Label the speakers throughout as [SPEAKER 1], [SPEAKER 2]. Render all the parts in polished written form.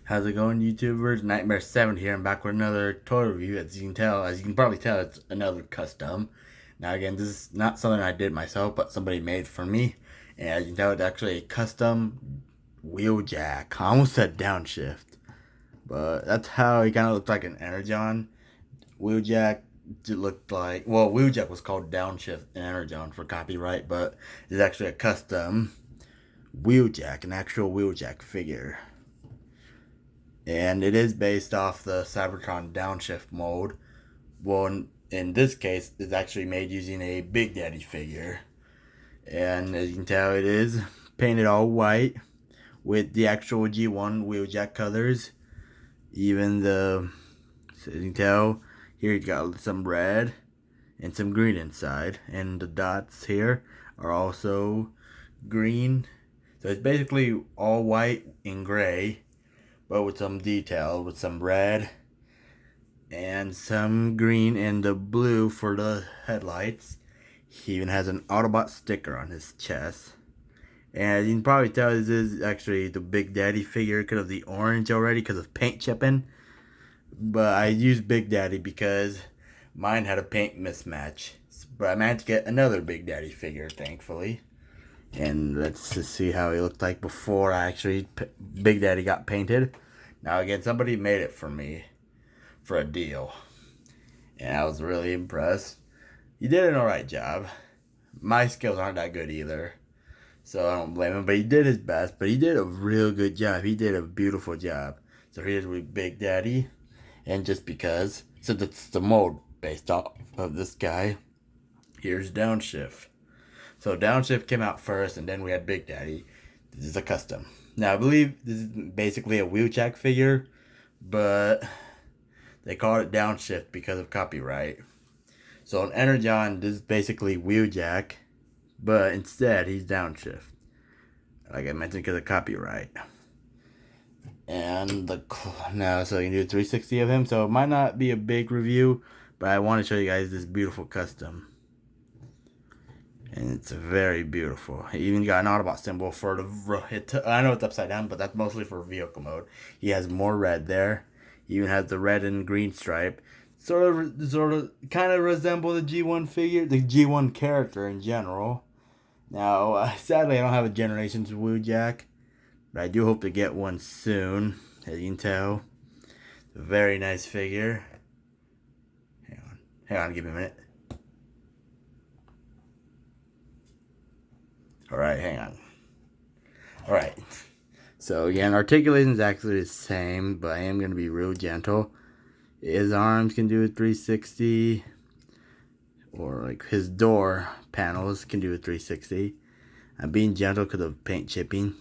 [SPEAKER 1] How's it going, YouTubers? Nightmare7 here. I'm back with another toy review. As you can probably tell, it's another custom. Now again, this is not something I did myself, but somebody made for me. And as you can tell, it's actually a custom Wheeljack. I almost said downshift, but that's how he kind of looked like an Energon. Wheeljack looked like, well, Wheeljack was called downshift and Energon for copyright, but it's actually a custom Wheeljack, an actual Wheeljack figure. And it is based off the Cybertron downshift mold. Well, in this case, it's actually made using a Big Daddy figure. And as you can tell, it is painted all white with the actual G1 Wheeljack colors. Even so as you can tell, here you got some red and some green inside. And the dots here are also green. So it's basically all white and gray, but with some detail, with some red and some green and the blue for the headlights. He even has an Autobot sticker on his chest. And you can probably tell this is actually the Big Daddy figure because of the orange already, because of paint chipping. But I used Big Daddy because mine had a paint mismatch. But I managed to get another Big Daddy figure, thankfully. And let's just see how he looked like before Big Daddy got painted. Now again, somebody made it for me for a deal, and I was really impressed. He did an alright job. My skills aren't that good either, so I don't blame him, but he did his best. But he did a real good job. He did a beautiful job. So here's with Big Daddy, and just because, since it's the mold based off of this guy, here's Downshift. So Downshift came out first, and then we had Big Daddy. This is a custom. Now I believe this is basically a Wheeljack figure, but they called it Downshift because of copyright. So on Energon, this is basically Wheeljack, but instead he's Downshift, like I mentioned, because of copyright. And now, so you can do a 360 of him. So it might not be a big review, but I want to show you guys this beautiful custom. And it's very beautiful. He even got an Autobot symbol for the... I know it's upside down, but that's mostly for vehicle mode. He has more red there. He even has the red and green stripe. Sort of, kind of resemble the G1 figure, the G1 character in general. Now, sadly, I don't have a Generations Wheeljack, but I do hope to get one soon, as you can tell. It's a very nice figure. Hang on, give me a minute. Alright, hang on. Alright. So again, articulation is actually the same, but I am going to be real gentle. His arms can do a 360. Or like his door panels can do a 360. I'm being gentle because of paint chipping.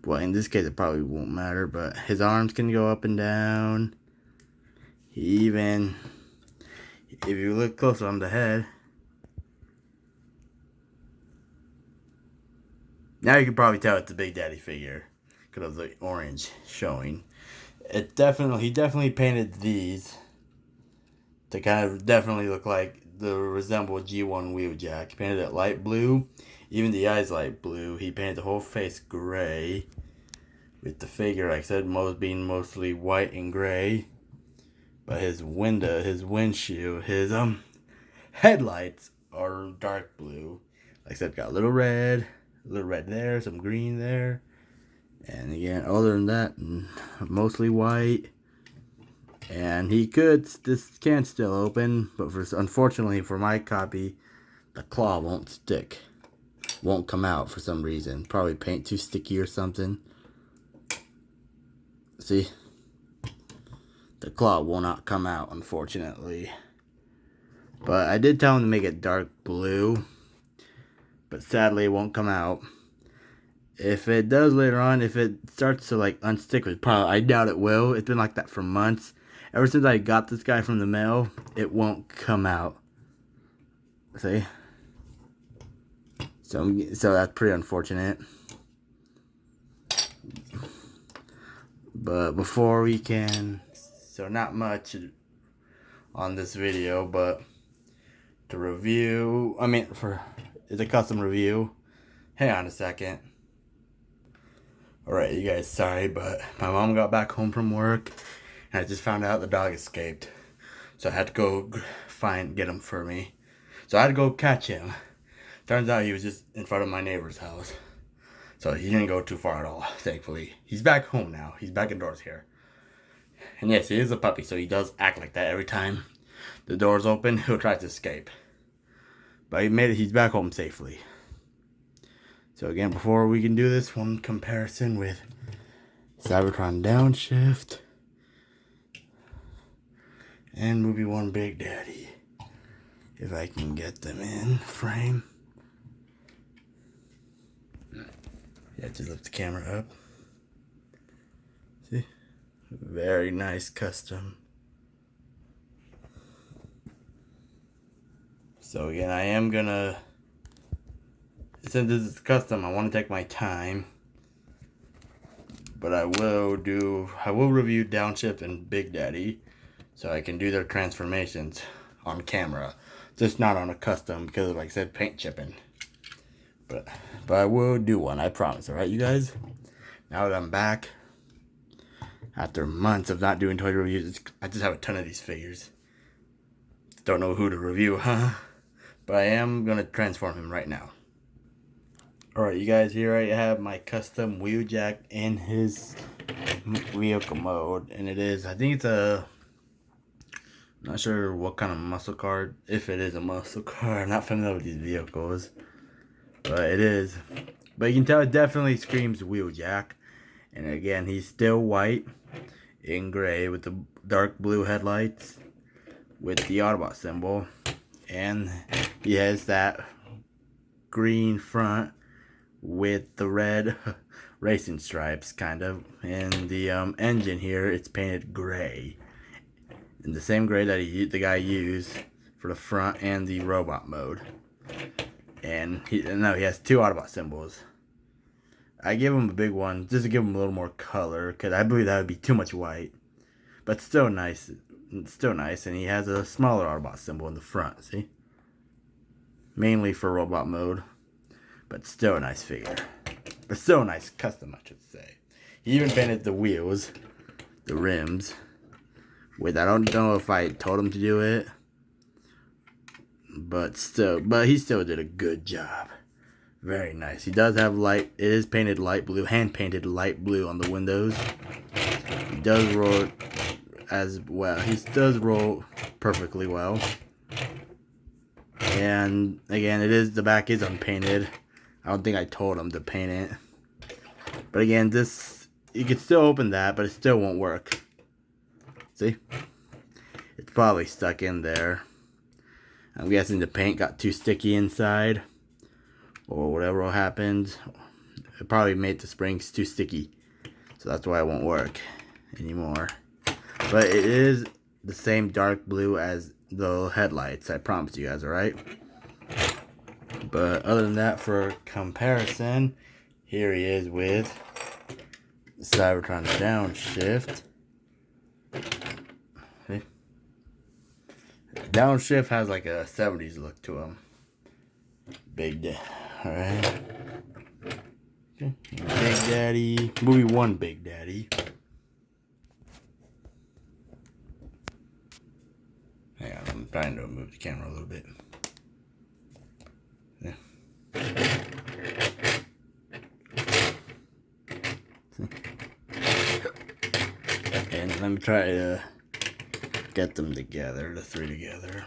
[SPEAKER 1] Well, in this case it probably won't matter, but his arms can go up and down. He even, if you look closer on the head, now you can probably tell it's a Big Daddy figure because of the orange showing. He definitely painted these to kind of definitely look like resemble G1 Wheeljack. He painted it light blue, even the eyes light blue. He painted the whole face gray, with the figure, like I said, being mostly white and gray. But his windshield, his headlights are dark blue. Like I said, got a little red there, some green there, and again, other than that, mostly white. And this can still open, but unfortunately for my copy, the claw won't come out for some reason. Probably paint too sticky or something. See, the claw will not come out, unfortunately. But I did tell him to make it dark blue, but sadly it won't come out. If it does later on, if it starts to like unstick, I doubt it will. It's been like that for months. Ever since I got this guy from the mail, it won't come out. See? So that's pretty unfortunate. But before we can, so not much on this video, but to review, it's a custom review. Hang on a second. Alright, you guys, sorry, but my mom got back home from work and I just found out the dog escaped. So I had to go get him for me. So I had to go catch him. Turns out he was just in front of my neighbor's house. So he didn't go too far at all, thankfully. He's back home now. He's back indoors here. And yes, he is a puppy, so he does act like that every time the door's open. He'll try to escape. But he's back home safely. So again, before we can do this, one comparison with Cybertron Downshift and Movie 1 Big Daddy. If I can get them in frame. Yeah, just lift the camera up. See? Very nice custom. So again, I am gonna, since this is custom, I want to take my time. But I will review Downshift and Big Daddy so I can do their transformations on camera. Just not on a custom because, like I said, paint chipping. But I will do one, I promise. Alright, you guys? Now that I'm back, after months of not doing toy reviews, I just have a ton of these figures. Don't know who to review, huh? But I am going to transform him right now. Alright, you guys, here I have my custom Wheeljack in his vehicle mode. And it is, I think it's a, not sure what kind of muscle car, if it is a muscle car. I'm not familiar with these vehicles. But it is. But you can tell it definitely screams Wheeljack. And again, he's still white in gray with the dark blue headlights with the Autobot symbol. And he has that green front with the red racing stripes, kind of. And the engine here, it's painted gray. In the same gray that the guy used for the front and the robot mode. And he has two Autobot symbols. I give him a big one just to give him a little more color, because I believe that would be too much white. But still nice. It's still nice. And he has a smaller Autobot symbol in the front, see? Mainly for robot mode. But still a nice figure. But still a nice custom, I should say. He even painted the wheels, the rims. With, I don't know if I told him to do it. But he still did a good job. Very nice. He does have light, it is painted light blue, hand painted light blue on the windows. He does roll as well. He does roll perfectly well. And again, the back is unpainted. I don't think I told him to paint it. But again, you can still open that, but it still won't work. See? It's probably stuck in there. I'm guessing the paint got too sticky inside. Or whatever happened. It probably made the springs too sticky. So that's why it won't work anymore. But it is the same dark blue as the headlights. I promise you guys, alright? But other than that, for comparison, here he is with Cybertron Downshift. See? Downshift has like a 70's look to him. Alright. Okay. Big Daddy. Movie 1 Big Daddy. Hang on, I'm trying to move the camera a little bit. Yeah. And let me try to get them together, the three together.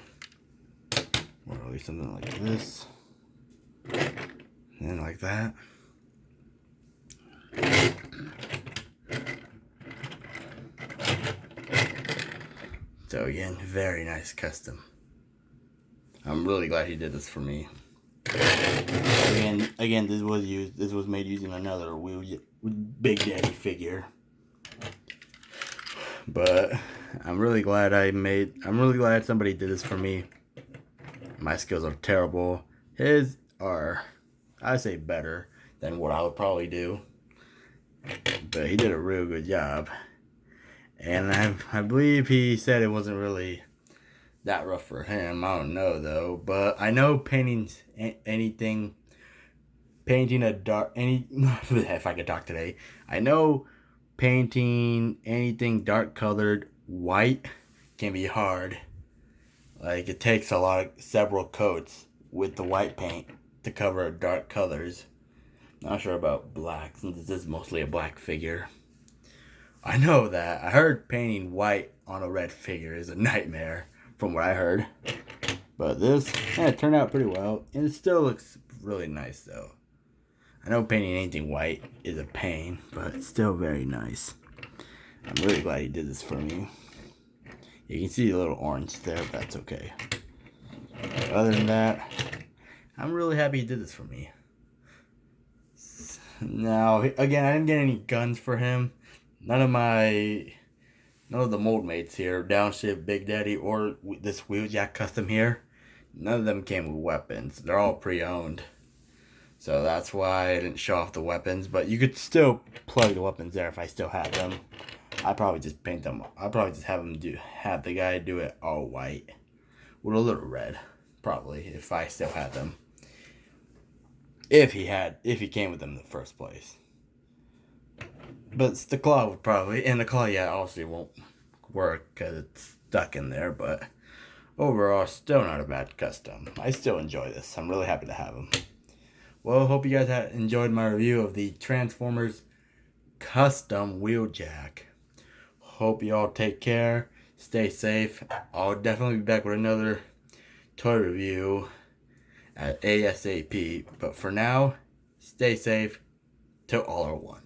[SPEAKER 1] Or at least something like this. And like that. So again, very nice custom. I'm really glad he did this for me. Again, this was made using another Big Daddy figure. But I'm really glad somebody did this for me. My skills are terrible. His are, I say, better than what I would probably do. But he did a real good job. And I believe he said it wasn't really that rough for him. I don't know though. But I know painting anything painting a dark if I could talk today. I know painting anything dark colored white can be hard. Like it takes several coats with the white paint to cover dark colors. Not sure about black since this is mostly a black figure. I know that. I heard painting white on a red figure is a nightmare from what I heard. But this, it turned out pretty well. And it still looks really nice though. I know painting anything white is a pain, but it's still very nice. I'm really glad he did this for me. You can see a little orange there, but that's okay. But other than that, I'm really happy he did this for me. Now, again, I didn't get any guns for him. None of the mold mates here, Downshift, Big Daddy, or this Wheeljack custom here, none of them came with weapons. They're all pre-owned. So that's why I didn't show off the weapons, but you could still plug the weapons there if I still had them. I'd probably just paint them. I'd probably just have the guy do it all white with a little red, probably, if I still had them. If he came with them in the first place. But the claw would probably, and the claw, yeah, obviously won't work because it's stuck in there, but overall, still not a bad custom. I still enjoy this. I'm really happy to have them. Well, hope you guys enjoyed my review of the Transformers Custom Wheeljack. Hope you all take care. Stay safe. I'll definitely be back with another toy review at ASAP. But for now, stay safe. Till all are one.